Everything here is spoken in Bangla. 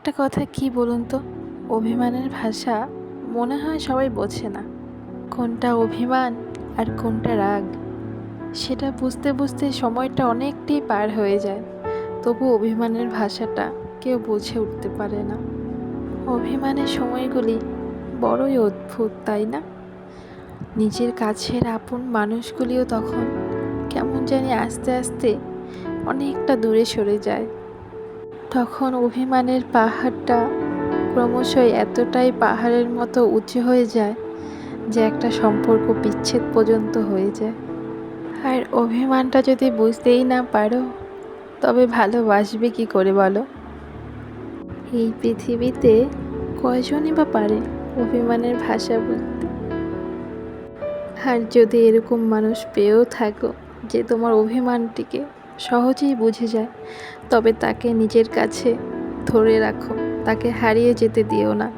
একটা কথা কি বলুন তো, অভিমানের ভাষা মনে হয় সবাই বোঝে না। কোনটা অভিমান আর কোনটা রাগ সেটা বুঝতে বুঝতে সময়টা অনেকটাই পার হয়ে যায়, তবু অভিমানের ভাষাটা কেউ বুঝে উঠতে পারে না। অভিমানের সময়গুলি বড়ই অদ্ভুত, তাই না? নিজের কাছের আপন মানুষগুলিও তখন কেমন জানি আস্তে আস্তে অনেকটা দূরে সরে যায়। তখন অভিমানের পাহাড়টা ক্রমশই এতটাই পাহাড়ের মতো উঁচু হয়ে যায় যে একটা সম্পর্ক বিচ্ছেদ পর্যন্ত হয়ে যায়। আর অভিমানটা যদি বুঝতেই না পারো, তবে ভালোবাসবে কি করে বলো? এই পৃথিবীতে কয়জনই বা পারে অভিমানের ভাষা বুঝতে? আর যদি এরকম মানুষ পেয়েও থাকো যে তোমার অভিমানটিকে সহজেই বুঝে যায়, তবে তাকে নিজের কাছে ধরে রাখো, তাকে হারিয়ে যেতে দিও না।